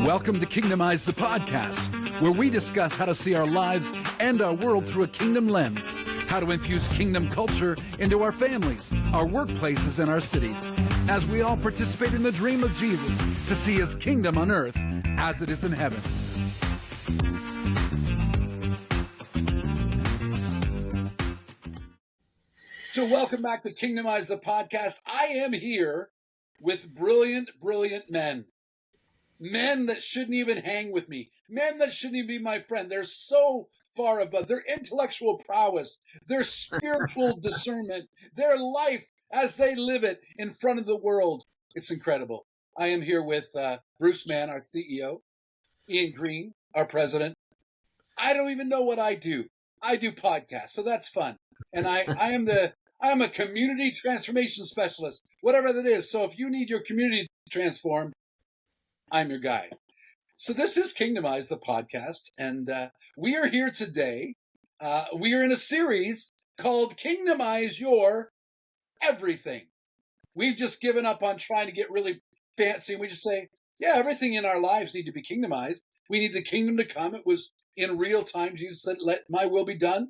Welcome to Kingdomize, the podcast, where we discuss how to see our lives and our world through a kingdom lens, how to infuse kingdom culture into our families, our workplaces, and our cities, as we all participate in the dream of Jesus to see his kingdom on earth as it is in heaven. So welcome back to Kingdomize, the podcast. I am here with brilliant men. Men that shouldn't even hang with me. Men that shouldn't even be my friend. They're so far above. Their intellectual prowess, their spiritual discernment, their life as they live it in front of the world. It's incredible. I am here with Bruce Mann, our CEO, Ian Green, our president. I don't even know what I do. I do podcasts, so that's fun. And I'm a community transformation specialist, whatever that is. So if you need your community transformed, I'm your guy. So this is Kingdomize, the podcast, and we are here today. We are in a series called Kingdomize Your Everything. We've just given up on trying to get really fancy, and we just say, yeah, everything in our lives need to be kingdomized. We need the kingdom to come. It was in real time. Jesus said, let my will be done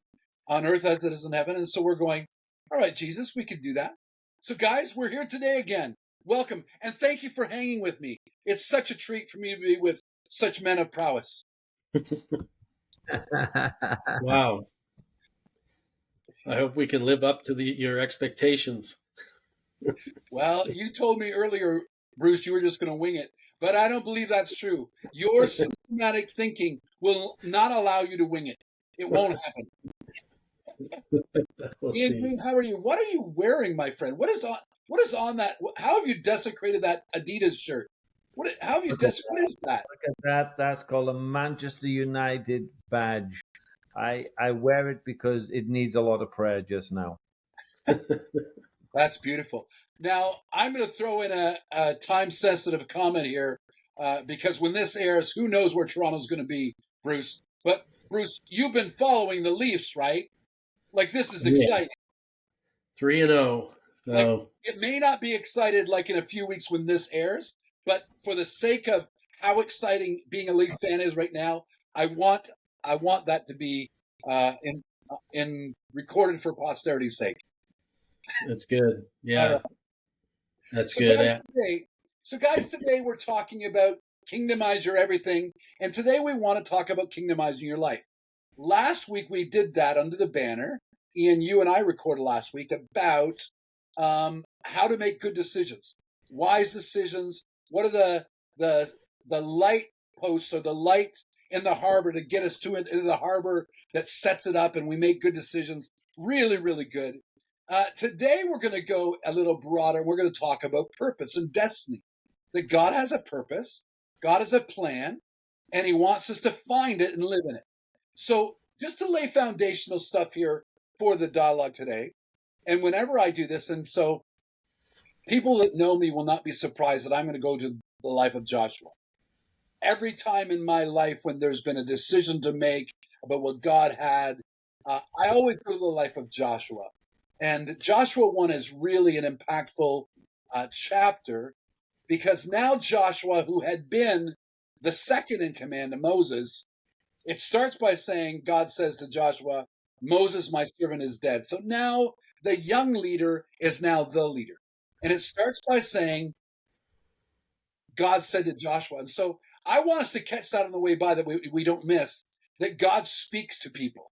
on earth as it is in heaven. And so we're going, all right, Jesus, we could do that. So guys, we're here today again. Welcome, and thank you for hanging with me. It's such a treat for me to be with such men of prowess. Wow. I hope we can live up to your expectations. Well, you told me earlier, Bruce, you were just going to wing it, but I don't believe that's true. Your systematic thinking will not allow you to wing it. It won't happen. We'll Ian see. Green, how are you? What are you wearing, my friend? What is on that? How have you desecrated that Adidas shirt? What is that? Look at that. That's called a Manchester United badge. I wear it because it needs a lot of prayer just now. That's beautiful. Now, I'm going to throw in a time-sensitive comment here because when this airs, who knows where Toronto's going to be, Bruce. But, Bruce, you've been following the Leafs, right? Like, this is exciting. 3-0. So. Like, it may not be excited like in a few weeks when this airs, but for the sake of how exciting being a Leaf fan is right now, I want that to be in recorded for posterity's sake. That's good. Yeah. That's so good. Guys, today we're talking about Kingdomize Your Everything, and today we want to talk about kingdomizing your life. Last week we did that under the banner. Ian, you and I recorded last week about how to make good decisions, wise decisions. What are the light posts or the light in the harbor to get us to it, into the harbor that sets it up and we make good decisions? Really, really good. Today we're going to go a little broader. We're going to talk about purpose and destiny. That God has a purpose, God has a plan, and he wants us to find it and live in it. So just to lay foundational stuff here for the dialogue today, and whenever I do this, and so people that know me will not be surprised that I'm going to go to the life of Joshua. Every time in my life when there's been a decision to make about what God had, I always go to the life of Joshua. And Joshua 1 is really an impactful chapter because now Joshua, who had been the second in command to Moses, it starts by saying, God says to Joshua, Moses, my servant, is dead. So now the young leader is now the leader. And it starts by saying, God said to Joshua. And so I want us to catch that on the way by that we don't miss, that God speaks to people.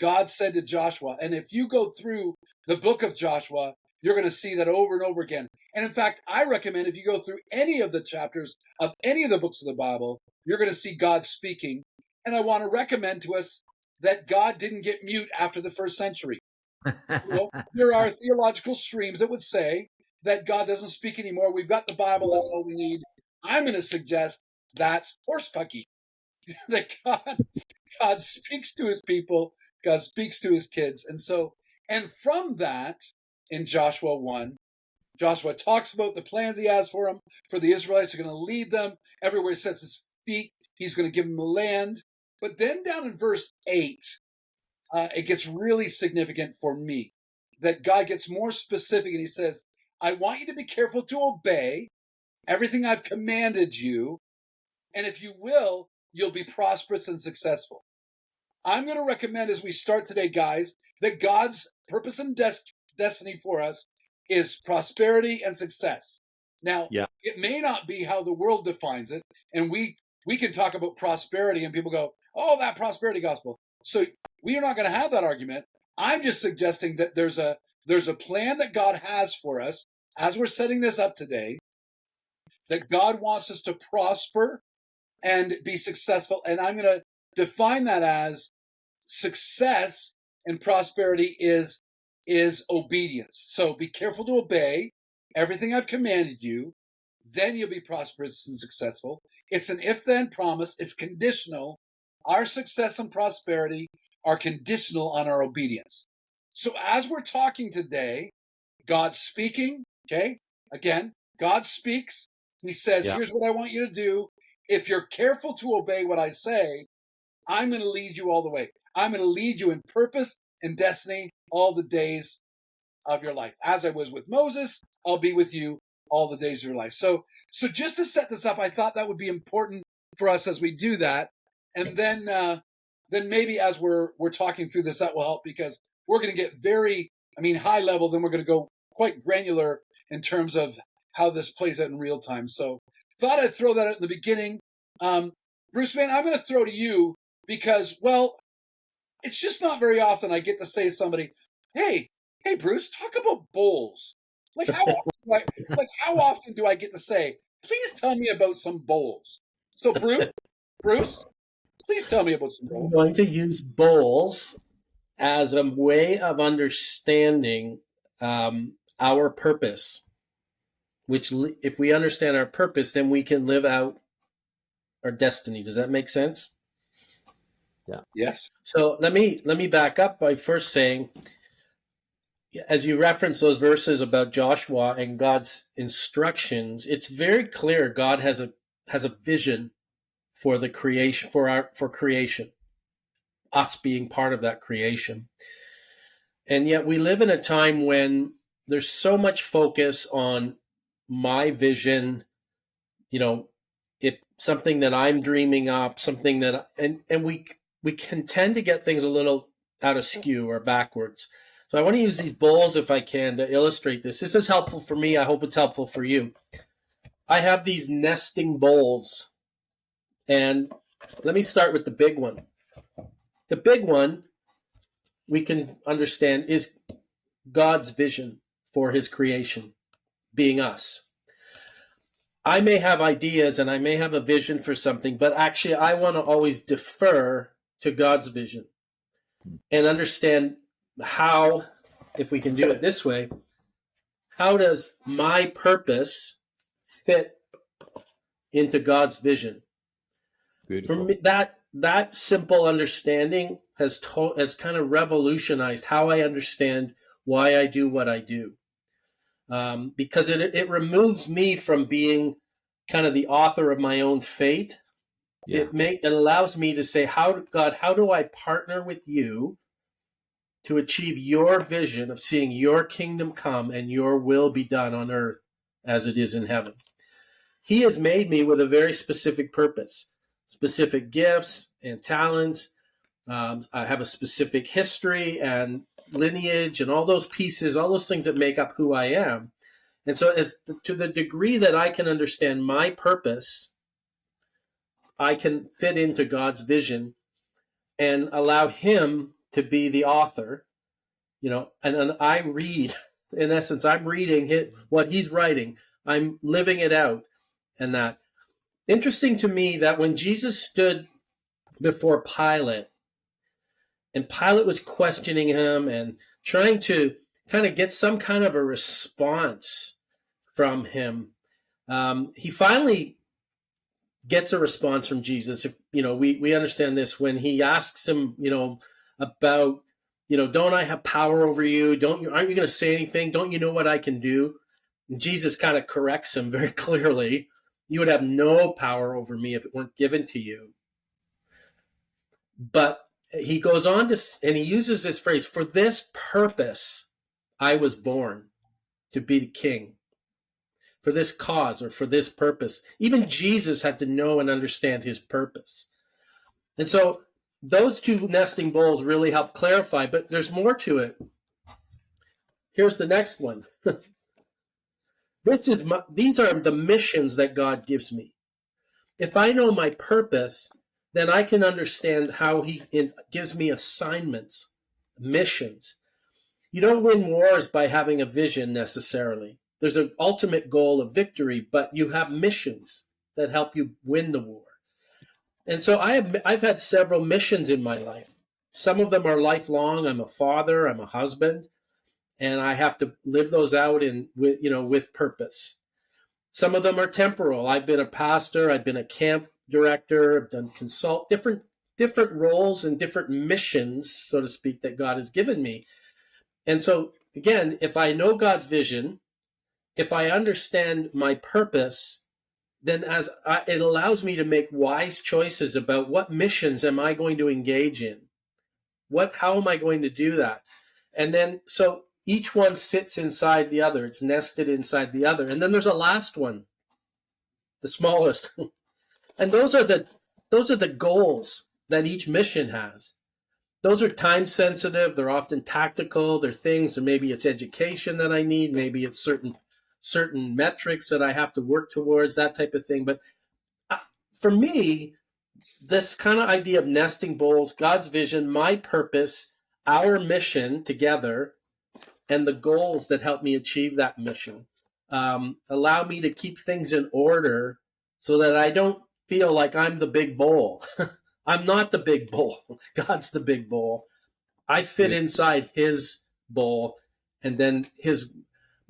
God said to Joshua. And if you go through the book of Joshua, you're going to see that over and over again. And in fact, I recommend if you go through any of the chapters of any of the books of the Bible, you're going to see God speaking. And I want to recommend to us that God didn't get mute after the first century. There are theological streams that would say that God doesn't speak anymore. We've got the Bible. That's all we need. I'm going to suggest that's horsepucky. That God speaks to his people. God speaks to his kids. And from that, in Joshua 1, Joshua talks about the plans he has for them, for the Israelites are going to lead them. Everywhere he sets his feet, he's going to give them the land. But then down in verse 8, it gets really significant for me, that God gets more specific and he says, I want you to be careful to obey everything I've commanded you And if you will, you'll be prosperous and successful. I'm going to recommend as we start today, guys, that God's purpose and destiny for us is prosperity and success. Now, it may not be how the world defines it, and we can talk about prosperity and people go, oh, that prosperity gospel. So we are not going to have that argument. I'm just suggesting that there's a plan that God has for us as we're setting this up today, that God wants us to prosper and be successful. And I'm going to define that as success and prosperity is obedience. So be careful to obey everything I've commanded you. Then you'll be prosperous and successful. It's an if-then promise. It's conditional. Our success and prosperity are conditional on our obedience. So as we're talking today, God's speaking, okay? Again, God speaks. He says, here's what I want you to do. If you're careful to obey what I say, I'm going to lead you all the way. I'm going to lead you in purpose and destiny all the days of your life. As I was with Moses, I'll be with you all the days of your life. So just to set this up, I thought that would be important for us as we do that. And then maybe as we're talking through this, that will help, because we're going to get very, high level, then we're going to go quite granular in terms of how this plays out in real time. So thought I'd throw that out in the beginning. Bruce, man, I'm going to throw to you because, well, it's just not very often I get to say to somebody, hey, Bruce, talk about bowls. How often do I get to say, please tell me about some bowls? So Bruce, please tell me about some bowls. I'm going to use bowls as a way of understanding our purpose, which if we understand our purpose, then we can live out our destiny. Does that make sense? Yeah. Yes. So let me back up by first saying, as you reference those verses about Joshua and God's instructions, it's very clear God has a vision for the creation, for creation, us being part of that creation. And yet we live in a time when there's so much focus on my vision, something that I'm dreaming up, something that, and we can tend to get things a little out of skew or backwards. So I want to use these bowls, if I can, to illustrate this. This is helpful for me. I hope it's helpful for you. I have these nesting bowls, and let me start with the big one. The big one, we can understand, is God's vision for his creation, being us. I may have ideas and I may have a vision for something, but actually I want to always defer to God's vision and understand how, if we can do it this way, how does my purpose fit into God's vision? Beautiful. For me, that simple understanding has kind of revolutionized how I understand why I do what I do. Because it removes me from being kind of the author of my own fate. Yeah. It allows me to say, God, how do I partner with you to achieve your vision of seeing your kingdom come and your will be done on earth as it is in heaven? He has made me with a very specific purpose, specific gifts and talents. I have a specific history and lineage and all those pieces, all those things that make up who I am. And so to the degree that I can understand my purpose, I can fit into God's vision and allow him to be the author, and I read, in essence, I'm reading what he's writing. I'm living it out. And that, interesting to me that when Jesus stood before Pilate, and Pilate was questioning him and trying to kind of get some kind of a response from him, he finally gets a response from Jesus. We understand this when he asks him, about, don't I have power over you? Aren't you going to say anything? Don't you know what I can do? And Jesus kind of corrects him very clearly. You would have no power over me if it weren't given to you. But he goes on and he uses this phrase, for this purpose I was born, to be the king. for this cause or for this purpose. Even Jesus had to know and understand his purpose. And so those two nesting bowls really help clarify, but there's more to it. Here's the next one. These are the missions that God gives me. If I know my purpose, then I can understand how he gives me assignments, missions. You don't win wars by having a vision necessarily. There's an ultimate goal of victory, but you have missions that help you win the war. And so I've had several missions in my life. Some of them are lifelong. I'm a father, I'm a husband, and I have to live those out with purpose. Some of them are temporal. I've been a pastor, I've been a camp director, I've done different roles and different missions, so to speak, that God has given me. And so, again, if I know God's vision, if I understand my purpose, then it allows me to make wise choices about what missions am I going to engage in? How am I going to do that? And then, so each one sits inside the other. It's nested inside the other. And then there's a last one, the smallest. And those are the goals that each mission has. Those are time sensitive. They're often tactical. They're things, or maybe it's education that I need. Maybe it's certain metrics that I have to work towards, that type of thing. But for me, this kind of idea of nesting bowls, God's vision, my purpose, our mission together, and the goals that help me achieve that mission allow me to keep things in order so that I don't feel like I'm the big bowl. I'm not the big bowl. God's the big bowl. I fit inside his bowl, and then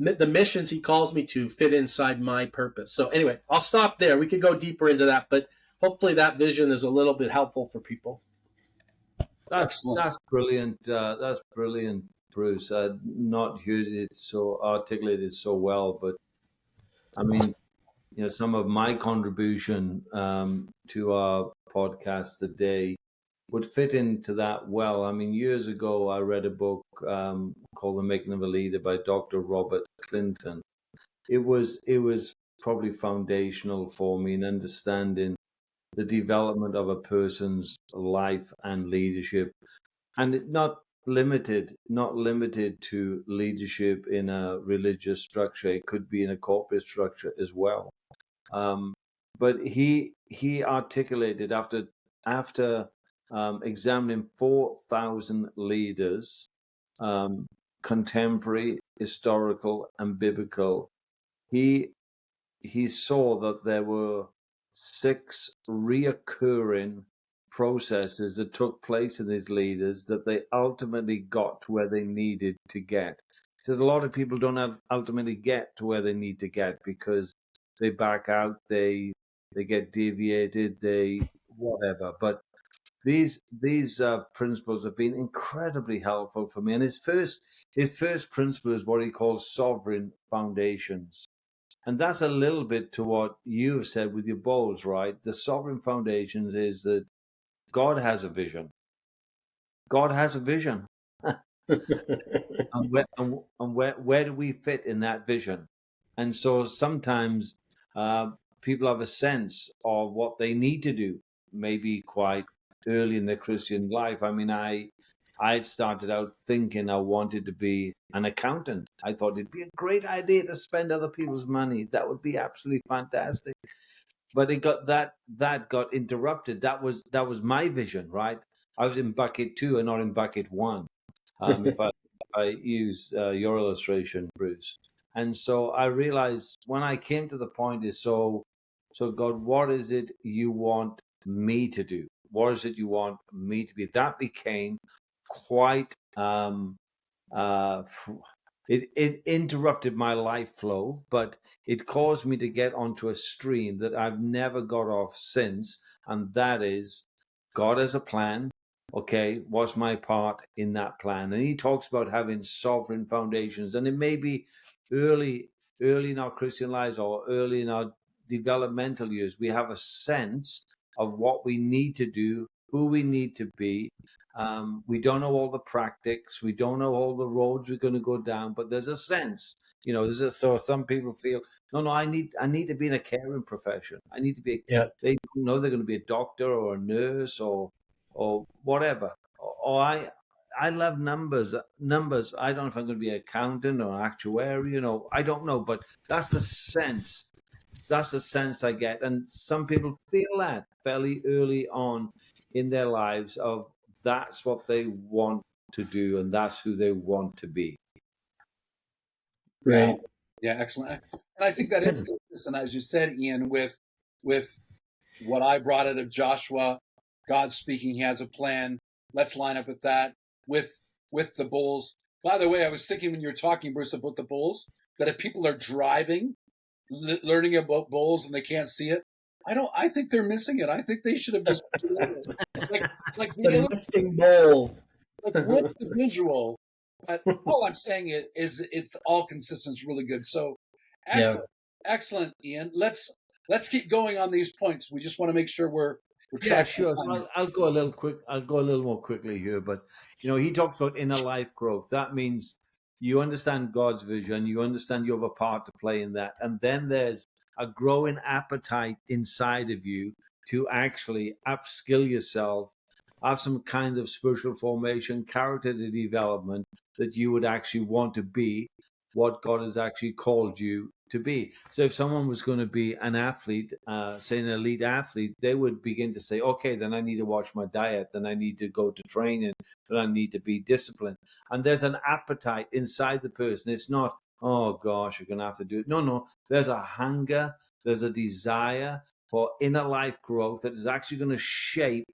the missions he calls me to fit inside my purpose. So anyway, I'll stop there. We could go deeper into that, but hopefully that vision is a little bit helpful for people. That's brilliant. That's brilliant, Bruce. Not heard it so articulated so well, but I mean, some of my contribution to our podcast today would fit into that well. I mean, years ago, I read a book called The Making of a Leader by Dr. Robert Clinton. It was probably foundational for me in understanding the development of a person's life and leadership, and not limited to leadership in a religious structure. It could be in a corporate structure as well. But he articulated after examining 4,000 leaders, contemporary, historical, and biblical, he saw that there were 6 reoccurring processes that took place in these leaders that they ultimately got to where they needed to get. He says a lot of people don't ultimately get to where they need to get because they back out, they get deviated, they whatever. But these principles have been incredibly helpful for me. And his first principle is what he calls sovereign foundations. And that's a little bit to what you've said with your bowls, right? The sovereign foundations is that God has a vision. God has a vision. and where do we fit in that vision? And so sometimes people have a sense of what they need to do, maybe quite early in their Christian life. I mean, I started out thinking I wanted to be an accountant. I thought it'd be a great idea to spend other people's money. That would be absolutely fantastic. But that got interrupted. That was my vision, right? I was in bucket 2 and not in bucket 1. If I use your illustration, Bruce. And so I realized when I came to the point is so God, what is it you want me to do? What is it you want me to be? That became quite it interrupted my life flow, but it caused me to get onto a stream that I've never got off since, and that is God has a plan. Okay, what's my part in that plan? And he talks about having sovereign foundations, and it may be early in our Christian lives or early in our developmental years, we have a sense of what we need to do who we need to be. We don't know all the practices. We don't know all the roads we're going to go down, but there's a sense, so some people feel, no, I need to be in a caring profession. I need to be, Yeah. they know they're going to be a doctor or a nurse or whatever. Or I love numbers. Numbers. I don't know if I'm going to be an accountant or an actuary. I don't know, but that's the sense. That's the sense I get, and some people feel that fairly early on in their lives of that's what they want to do and that's who they want to be. Yeah, Right. yeah, excellent. And I think that is consistent, as you said, Ian, with what I brought out of Joshua. God speaking, He has a plan. Let's line up with that. With the bulls. By the way, I was thinking when you were talking, Bruce, about the bulls, that if people are driving, learning about bulls and they can't see it, I think they're missing it. I think they should have just like The nesting bowl. like with the visual. But all I'm saying is it's all consistent. It's really good. So excellent, excellent, Ian. Let's keep going on these points. We just want to make sure we're Yeah, tracking. sure. So I'll go a little quick. I'll go a little more quickly here, but he talks about inner life growth. That means you understand God's vision, you understand you have a part to play in that, and then there's a growing appetite inside of you to actually upskill yourself, have some kind of spiritual formation, character development that you would actually want to be what God has actually called you to be. So if someone was going to be an athlete, say an elite athlete, they would begin to say, okay, then I need to watch my diet, then I need to go to training, then I need to be disciplined. And there's an appetite inside the person. It's not, oh gosh, you're going to have to do it. No, there's a hunger, there's a desire for inner life growth that is actually going to shape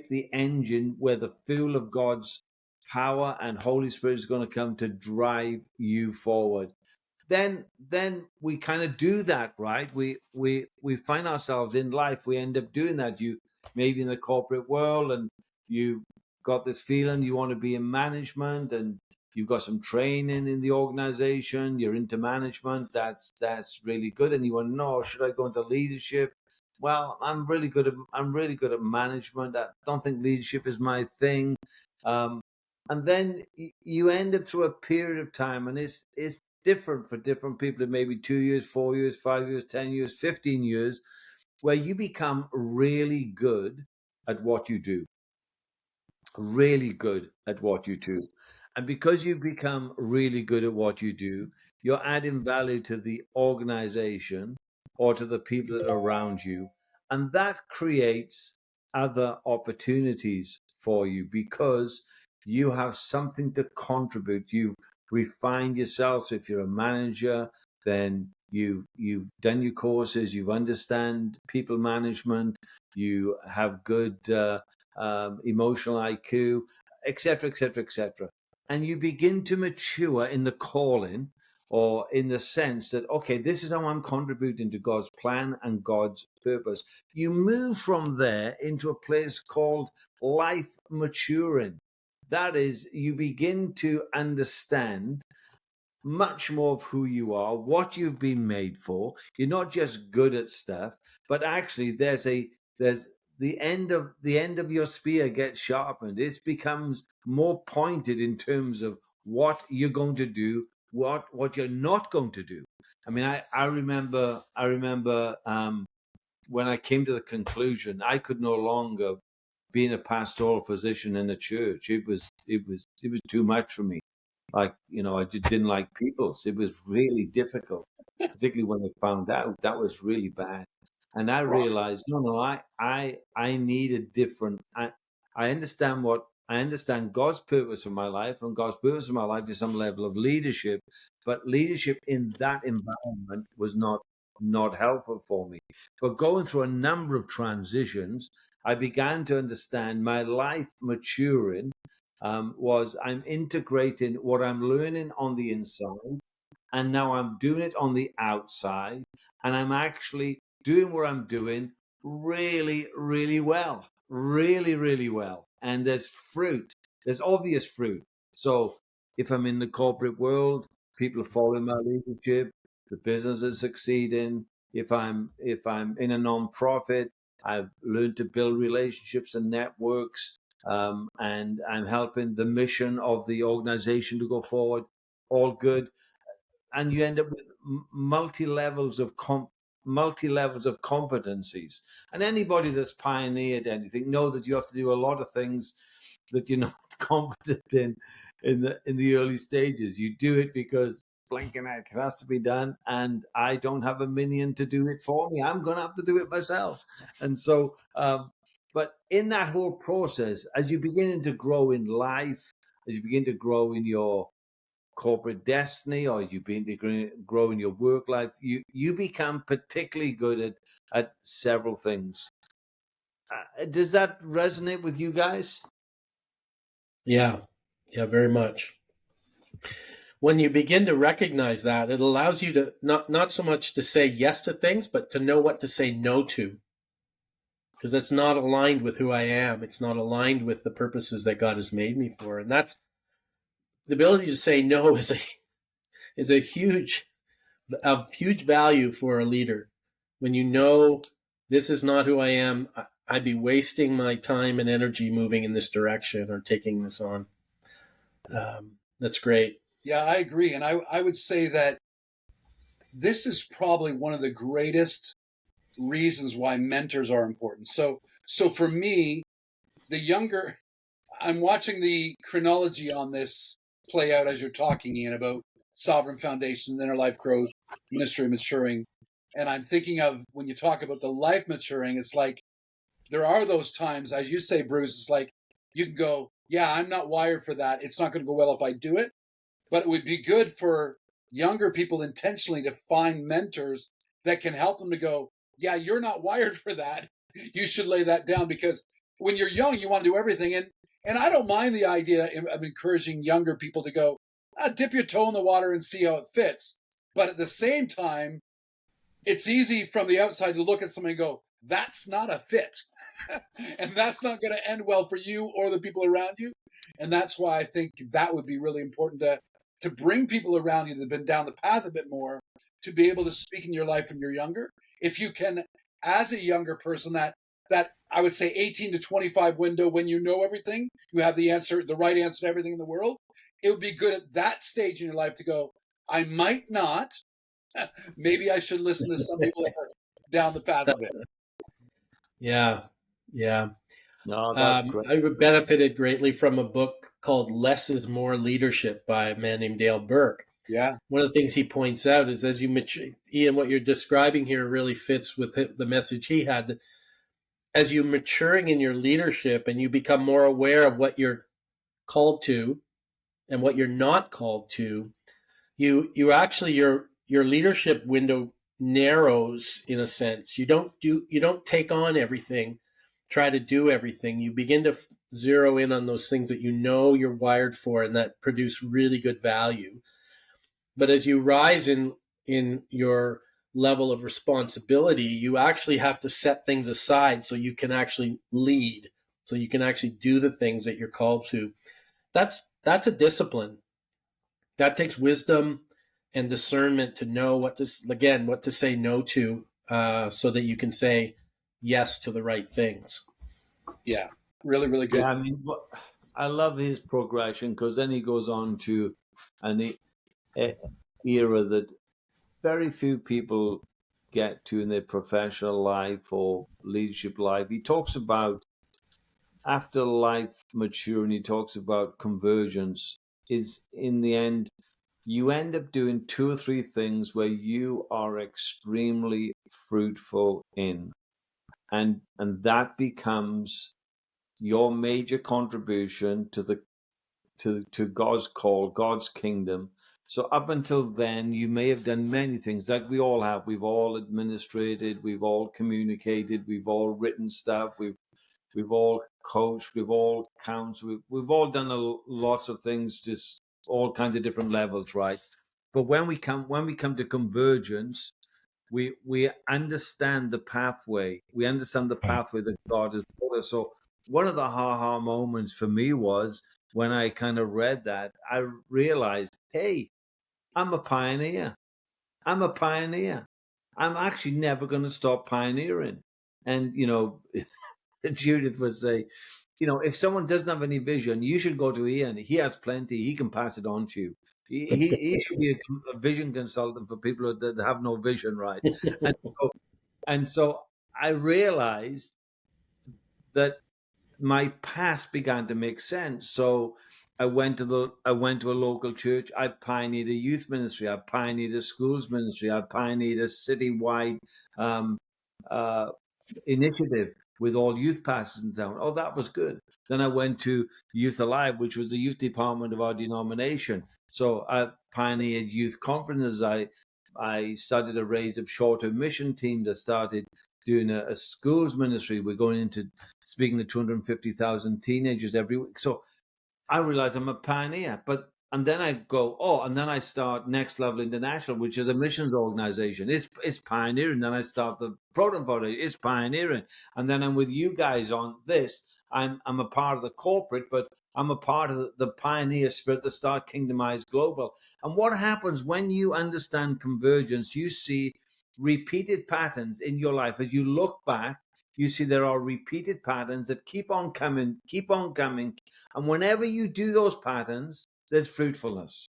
the engine where the fuel of God's power and Holy Spirit is going to come to drive you forward. Then we kind of do that, right? We find ourselves in life. We end up doing that. You maybe in the corporate world, and you've got this feeling you want to be in management, and you've got some training in the organization. You're into management. That's really good, and you want to know, should I go into leadership? Well, I'm really good at management. I don't think leadership is my thing. And then you end up through a period of time, and it's different for different people. It may be 2 years, 4 years, 5 years, 10 years, 15 years, where you become really good at what you do. Really good at what you do. And because you become really good at what you do, you're adding value to the organization or to the people that are around you. And that creates other opportunities for you because you have something to contribute. You've refined yourself. So if you're a manager, then you've done your courses, you understand people management, you have good emotional IQ, etc., etc., etc. And you begin to mature in the calling or in the sense that, okay, this is how I'm contributing to God's plan and God's purpose. You move from there into a place called life maturing. That is, you begin to understand much more of who you are, what you've been made for. You're not just good at stuff, but actually there's the end of your spear gets sharpened. It becomes more pointed in terms of what you're going to do, what you're not going to do. I mean, I remember when I came to the conclusion I could no longer be in a pastoral position in a church. It was too much for me. Like, I just didn't like people. So it was really difficult, particularly when I found out that was really bad. And I realized, no, I need a different, I understand God's purpose for my life, and God's purpose for my life is some level of leadership, but leadership in that environment was not helpful for me. But going through a number of transitions, I began to understand my life maturing was I'm integrating what I'm learning on the inside, and now I'm doing it on the outside, and I'm actually doing what I'm doing really, really well, really, really well. And there's fruit, there's obvious fruit. So if I'm in the corporate world, people are following my leadership, the business is succeeding. If I'm in a non-profit, I've learned to build relationships and networks, and I'm helping the mission of the organization to go forward. All good, and you end up with multi levels of competencies. And anybody that's pioneered anything know that you have to do a lot of things that you're not competent in the early stages. You do it because blinking heck, it has to be done, and I don't have a minion to do it for me. I'm going to have to do it myself. And so, but in that whole process, as you begin to grow in life, as you begin to grow in your corporate destiny, or you begin to grow in your work life, you become particularly good at several things. Does that resonate with you guys? Yeah, very much. When you begin to recognize that, it allows you to not so much to say yes to things, but to know what to say no to, because it's not aligned with who I am. It's not aligned with the purposes that God has made me for, and that's the ability to say no is a huge of huge value for a leader. When you know this is not who I am, I'd be wasting my time and energy moving in this direction or taking this on. That's great. Yeah, I agree. And I would say that this is probably one of the greatest reasons why mentors are important. So for me, the younger, I'm watching the chronology on this play out as you're talking, Ian, about sovereign foundations, inner life growth, ministry maturing. And I'm thinking of when you talk about the life maturing, it's like there are those times, as you say, Bruce, it's like you can go, yeah, I'm not wired for that. It's not going to go well if I do it. But it would be good for younger people intentionally to find mentors that can help them to go, yeah, you're not wired for that. You should lay that down, because when you're young, you want to do everything. And I don't mind the idea of encouraging younger people to go, dip your toe in the water and see how it fits. But at the same time, it's easy from the outside to look at somebody and go, that's not a fit. And that's not going to end well for you or the people around you. And that's why I think that would be really important to bring people around you that have been down the path a bit more, to be able to speak in your life when you're younger. If you can, as a younger person, that I would say 18 to 25 window, when you know everything, you have the right answer to everything in the world, it would be good at that stage in your life to go, I might not. Maybe I should listen to some people that are down the path a bit. Yeah. No, that's great. I benefited greatly from a book called Less is More Leadership by a man named Dale Burke. Yeah. One of the things he points out is, as you mature, Ian, what you're describing here really fits with the message he had. That as you're maturing in your leadership and you become more aware of what you're called to and what you're not called to, you actually your leadership window narrows in a sense. You don't take on everything, try to do everything. You begin to zero in on those things that you know you're wired for and that produce really good value. But as you rise in your level of responsibility, you actually have to set things aside so you can actually lead, so you can actually do the things that you're called to. That's a discipline. That takes wisdom and discernment to know what to say no to, so that you can say yes to the right things. Yeah, really, really good. Yeah, I mean, I love his progression, because then he goes on to an era that very few people get to in their professional life or leadership life. He talks about after life maturing, he talks about convergence. Is in the end, you end up doing 2 or 3 things where you are extremely fruitful in, and that becomes your major contribution to God's call, God's kingdom. So up until then, you may have done many things, like we all have. We've all administrated, we've all communicated, we've all written stuff, we've all coached, we've all counseled, we've all done lots of things, just all kinds of different levels, right? But when we come to convergence, we understand the pathway. We understand the pathway that God has put us. So one of the ha-ha moments for me was when I kind of read that, I realized, hey, I'm a pioneer. I'm a pioneer. I'm actually never going to stop pioneering. And, Judith would say, if someone doesn't have any vision, you should go to Ian. He has plenty. He can pass it on to you. He should be a vision consultant for people that have no vision, right? And so I realized that my past began to make sense. So I went to a local church. I pioneered a youth ministry. I pioneered a schools ministry. I pioneered a citywide um, uh, initiative with all youth pastors in town. Oh, that was good. Then I went to Youth Alive, which was the youth department of our denomination. So I pioneered youth conferences. I started a raise of short-term mission teams. I started doing a schools ministry. We're going into speaking to 250,000 teenagers every week. So I realize I'm a pioneer, and then I go, and then I start Next Level International, which is a missions organization. It's pioneering. Then I start the Proton Foundation. It's pioneering. And then I'm with you guys on this. I'm a part of the corporate, but I'm a part of the pioneer spirit that start Kingdomize Global. And what happens when you understand convergence, you see repeated patterns in your life. As you look back, you see there are repeated patterns that keep on coming. And whenever you do those patterns, there's fruitfulness.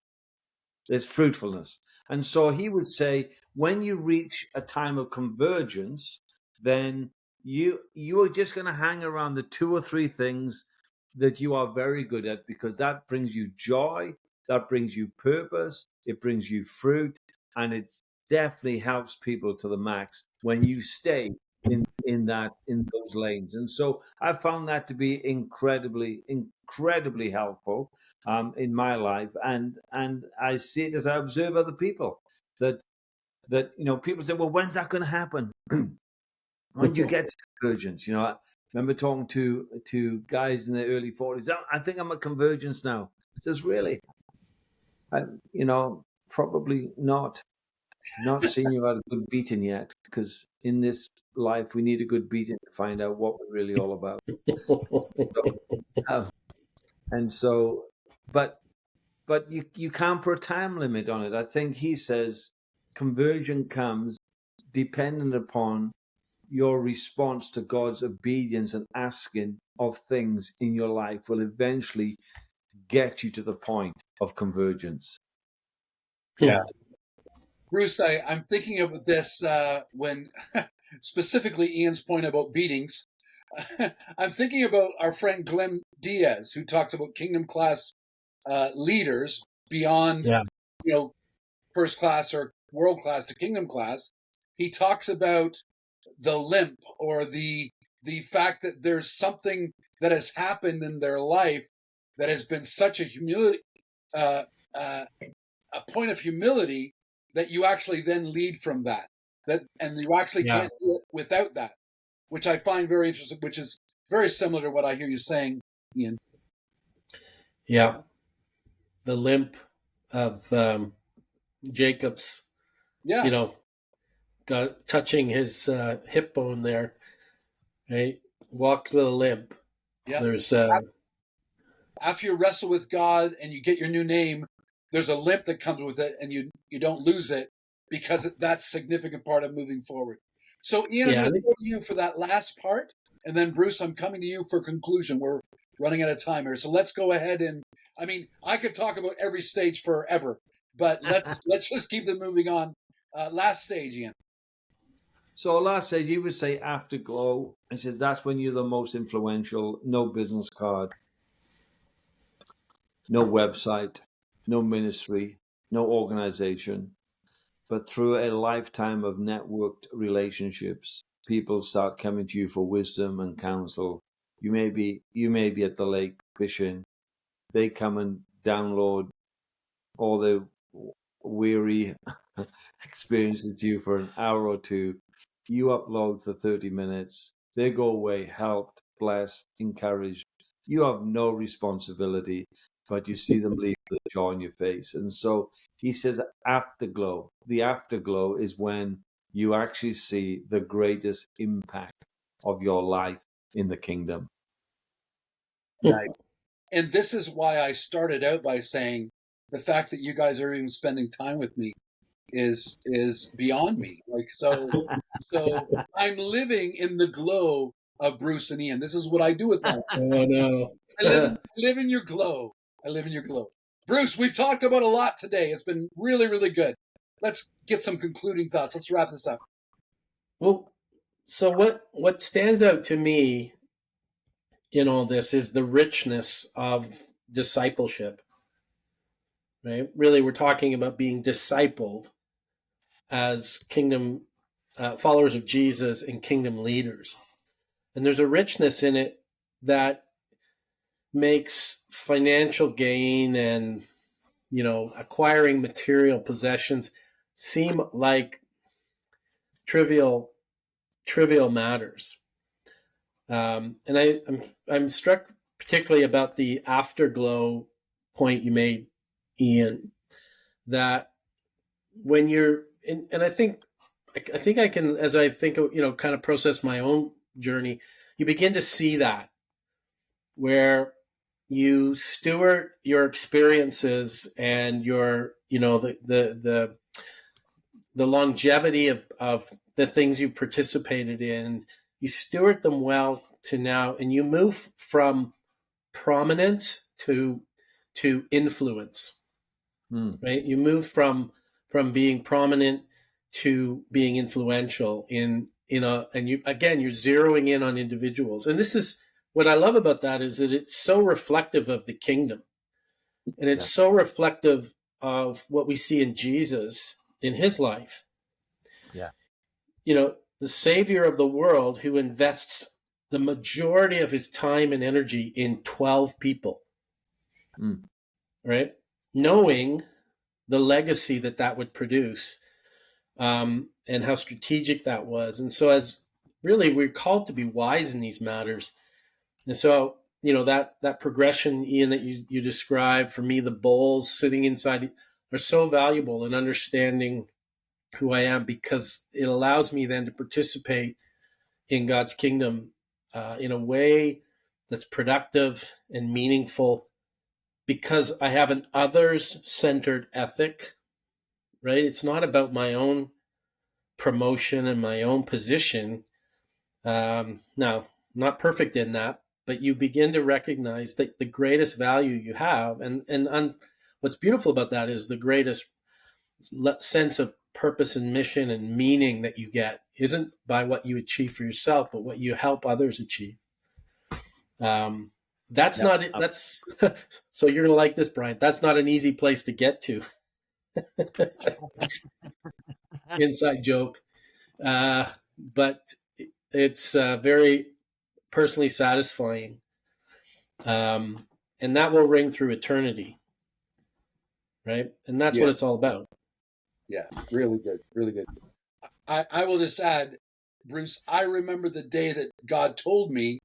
There's fruitfulness. And so he would say, when you reach a time of convergence, then you are just going to hang around the 2 or 3 things that you are very good at, because that brings you joy, that brings you purpose, it brings you fruit, and it definitely helps people to the max when you stay in those lanes. And so I found that to be incredibly helpful in my life, and I see it as I observe other people that people say, well, when's that going to happen? When do you get to convergence? I remember talking to guys in their early 40s. I think I'm at convergence now. I says, really? Probably not. Not seen you had a good beating yet, because in this life we need a good beating to find out what we're really all about. And so, but you can't put a time limit on it. I think he says conversion comes dependent upon your response to God's obedience and asking of things in your life will eventually get you to the point of convergence. Yeah. Bruce, I'm thinking of this when specifically Ian's point about beatings. I'm thinking about our friend Glenn Diaz, who talks about kingdom class leaders beyond, first class or world class to kingdom class. He talks about the limp, or the fact that there's something that has happened in their life that has been such a point of humility, that you actually then lead from that, and you actually can't do it without that, which I find very interesting, which is very similar to what I hear you saying, Ian. Yeah. The limp of Jacob's, got touching his hip bone there, right? Walked with a limp. Yeah. There's after you wrestle with God and you get your new name, there's a limp that comes with it, and you don't lose it, because that's a significant part of moving forward. So, Ian, I'm going to go to you for that last part, and then Bruce, I'm coming to you for conclusion. We're running out of time here, so let's go ahead and. I mean, I could talk about every stage forever, but let's just keep them moving on. Last stage, Ian. So last stage, you would say afterglow. He says that's when you're the most influential. No business card, no website, no ministry, no organization, but through a lifetime of networked relationships, people start coming to you for wisdom and counsel. You may be at the lake fishing. They come and download all the weary experiences to you for an hour or two. You upload for 30 minutes. They go away helped, blessed, encouraged. You have no responsibility, but you see them leave with joy on your face. And so he says afterglow. The afterglow is when you actually see the greatest impact of your life in the kingdom. Nice. And this is why I started out by saying the fact that you guys are even spending time with me is beyond me. Like, so I'm living in the glow of Bruce and Ian. This is what I do with my life. Oh no. I live in your glow. I live in your glow. Bruce, we've talked about a lot today. It's been really, really good. Let's get some concluding thoughts. Let's wrap this up. Well, so what stands out to me in all this is the richness of discipleship. Right? Really, we're talking about being discipled as kingdom followers of Jesus and kingdom leaders. And there's a richness in it that makes financial gain and, acquiring material possessions seem like trivial matters. And I'm struck particularly about the afterglow point you made, Ian, that when you're in, and I think I can, as I think, kind of process my own journey, you begin to see that where you steward your experiences and your, the longevity of the things you participated in, you steward them well to now, and you move from prominence to influence. Right? You move from being prominent to being influential and you're zeroing in on individuals. And this is what I love about that, is that it's so reflective of the kingdom, and it's so reflective of what we see in Jesus in his life. Yeah. The Savior of the world, who invests the majority of his time and energy in 12 people, right? Knowing the legacy that would produce, and how strategic that was. And so, as really, we're called to be wise in these matters. And so, that progression, Ian, that you described, for me, the bowls sitting inside are so valuable in understanding who I am, because it allows me then to participate in God's kingdom in a way that's productive and meaningful, because I have an others-centered ethic, right? It's not about my own promotion and my own position. Now, not perfect in that, but you begin to recognize that the greatest value you have, and what's beautiful about that is the greatest sense of purpose and mission and meaning that you get isn't by what you achieve for yourself, but what you help others achieve. That's not it. That's so you're gonna like this, Brian. That's not an easy place to get to. Inside joke, but it's very personally satisfying, and that will ring through eternity, right? And that's what it's all about. Yeah, really good, really good. I will just add, Bruce, I remember the day that God told me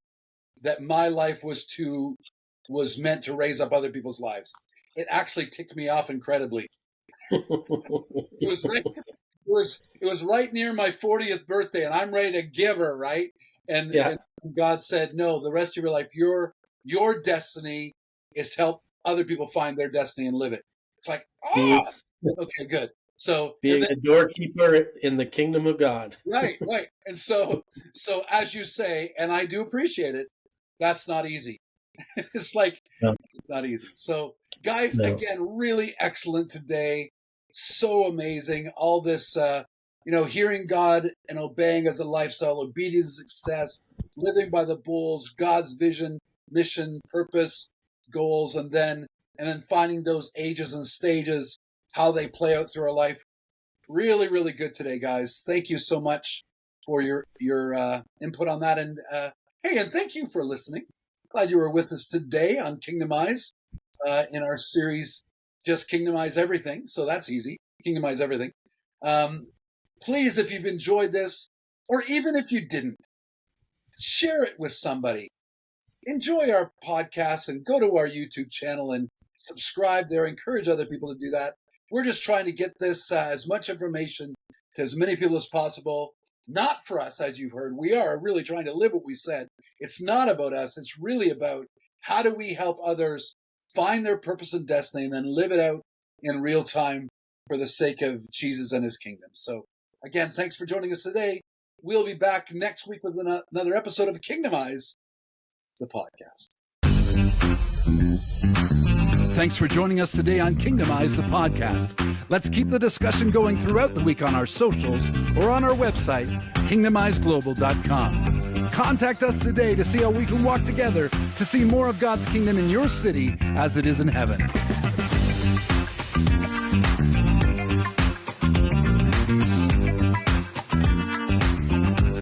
that my life was meant to raise up other people's lives. It actually ticked me off incredibly. It was right near my 40th birthday, and I'm ready to give her, right? And God said, no, the rest of your life, your destiny is to help other people find their destiny and live it. It's like, okay, good. So being a doorkeeper in the kingdom of God. Right. And so as you say, and I do appreciate it, that's not easy. It's like, not easy. So guys, again, really excellent today. So amazing. All this, hearing God and obeying as a lifestyle, obedience, success, living by the bulls, God's vision, mission, purpose, goals, and then finding those ages and stages, how they play out through our life. Really, really good today, guys. Thank you so much for your input on that. And hey, and thank you for listening. Glad you were with us today on Kingdomize in our series, Just Kingdomize Everything. So that's easy. Kingdomize everything. Please, if you've enjoyed this, or even if you didn't, share it with somebody. Enjoy our podcast and go to our YouTube channel and subscribe there. Encourage other people to do that. We're just trying to get this as much information to as many people as possible. Not for us, as you've heard. We are really trying to live what we said. It's not about us. It's really about how do we help others find their purpose and destiny and then live it out in real time for the sake of Jesus and his kingdom. So again, thanks for joining us today. We'll be back next week with another episode of Kingdomize, the podcast. Thanks for joining us today on Kingdomize, the podcast. Let's keep the discussion going throughout the week on our socials or on our website, kingdomizeglobal.com. Contact us today to see how we can walk together to see more of God's kingdom in your city as it is in heaven.